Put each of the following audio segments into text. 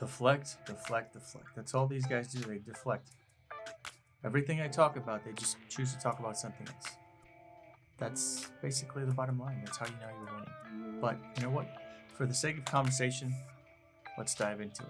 Deflect, deflect, deflect. That's all these guys do. They deflect. Everything I talk about, they just choose to talk about something else. That's basically the bottom line. That's how you know you're winning. But you know what? For the sake of conversation, let's dive into it.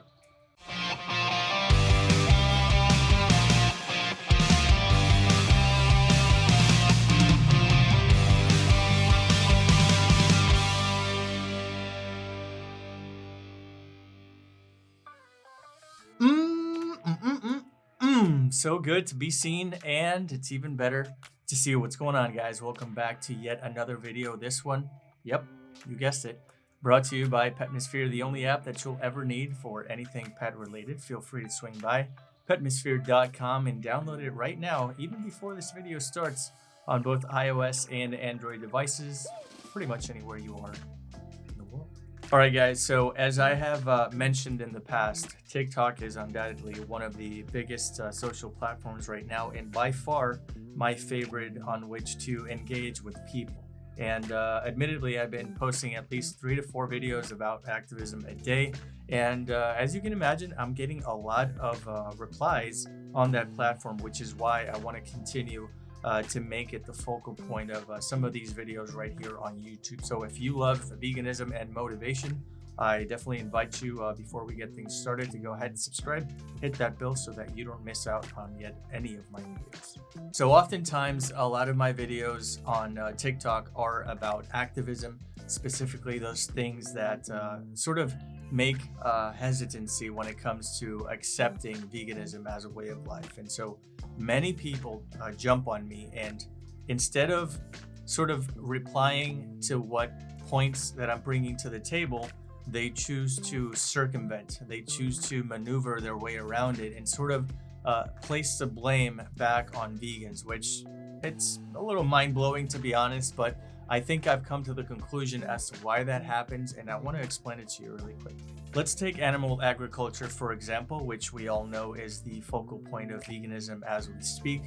So good to be seen, and it's even better to see what's going on, guys. Welcome back to yet another video. This one, yep, you guessed it, brought to you by Petmosphere, the only app that you'll ever need for anything pet related. Feel free to swing by petmosphere.com and download it right now, even before this video starts, on both iOS and Android devices, pretty much anywhere you are in the world. All right, guys, so as I have mentioned in the past, TikTok is undoubtedly one of the biggest social platforms right now, and by far my favorite on which to engage with people. And admittedly, I've been posting at least 3 to 4 videos about activism a day. And as you can imagine, I'm getting a lot of replies on that platform, which is why I want to continue to make it the focal point of some of these videos right here on YouTube. So if you love veganism and motivation, I definitely invite you, before we get things started, to go ahead and subscribe, hit that bell so that you don't miss out on yet any of my videos. So oftentimes, a lot of my videos on TikTok are about activism, specifically those things that sort of make hesitancy when it comes to accepting veganism as a way of life. And so many people jump on me, and instead of sort of replying to what points that I'm bringing to the table, they choose to circumvent, they choose to maneuver their way around it and sort of place the blame back on vegans, which it's a little mind-blowing, to be honest, but I think I've come to the conclusion as to why that happens, and I want to explain it to you really quick. Let's take animal agriculture, for example, which we all know is the focal point of veganism as we speak.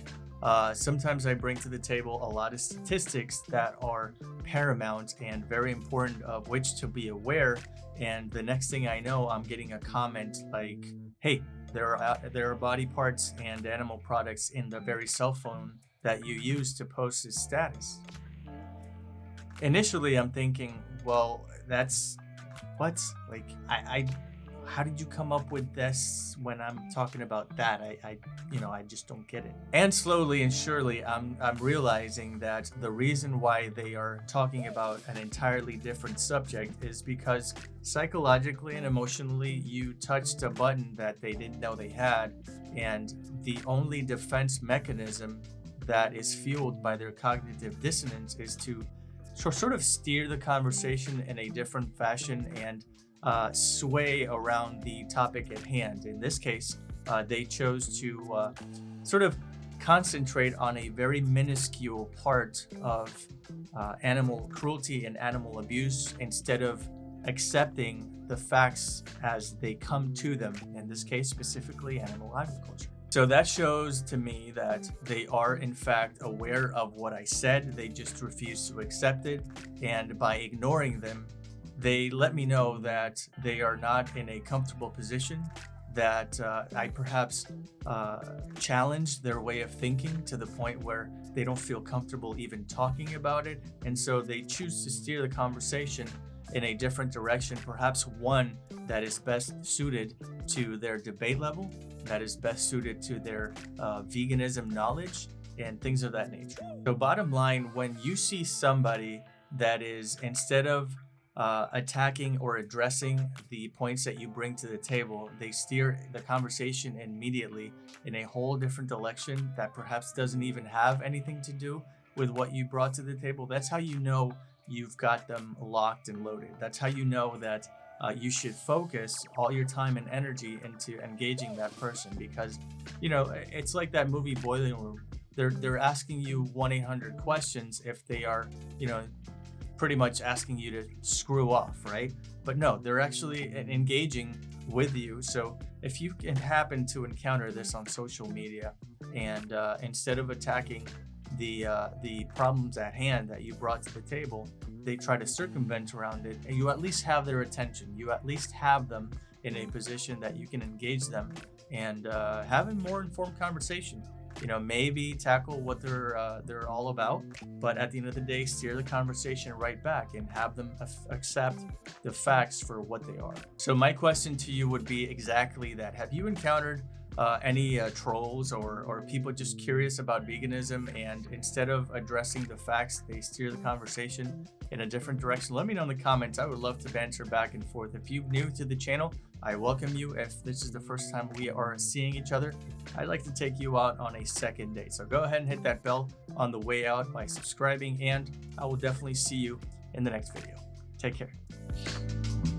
Sometimes I bring to the table a lot of statistics that are paramount and very important, of which to be aware. And the next thing I know, I'm getting a comment like, hey, there are body parts and animal products in the very cell phone that you use to post as status. Initially, I'm thinking, well, that's what? Like, how did you come up with this when I'm talking about that? I just don't get it. And slowly and surely, I'm realizing that the reason why they are talking about an entirely different subject is because psychologically and emotionally, you touched a button that they didn't know they had, and the only defense mechanism that is fueled by their cognitive dissonance is to sort of steer the conversation in a different fashion and sway around the topic at hand. In this case, they chose to sort of concentrate on a very minuscule part of animal cruelty and animal abuse instead of accepting the facts as they come to them, in this case specifically animal agriculture. So that shows to me that they are in fact aware of what I said, they just refuse to accept it, and by ignoring them, they let me know that they are not in a comfortable position, that I perhaps challenged their way of thinking to the point where they don't feel comfortable even talking about it, and so they choose to steer the conversation in a different direction, perhaps one that is best suited to their debate level, that is best suited to their veganism knowledge and things of that nature. So bottom line, when you see somebody that is, instead of attacking or addressing the points that you bring to the table, they steer the conversation immediately in a whole different direction that perhaps doesn't even have anything to do with what you brought to the table. That's how you know you've got them locked and loaded. That's how you know that you should focus all your time and energy into engaging that person, because it's like that movie Boiling Room. They're asking you 1-800 questions if they are pretty much asking you to screw off, right? But no, they're actually engaging with you. So if you can happen to encounter this on social media, and instead of attacking the problems at hand that you brought to the table, they try to circumvent around it, and you at least have their attention. You at least have them in a position that you can engage them and have a more informed conversation. Maybe tackle what they're all about, but at the end of the day, steer the conversation right back and have them accept the facts for what they are. So my question to you would be exactly that. Have you encountered any trolls or people just curious about veganism, and instead of addressing the facts, they steer the conversation in a different direction? Let me know in the comments. I would love to banter back and forth. If you're new to the channel, I welcome you. If this is the first time we are seeing each other, I'd like to take you out on a second date. So go ahead and hit that bell on the way out by subscribing, and I will definitely see you in the next video. Take care.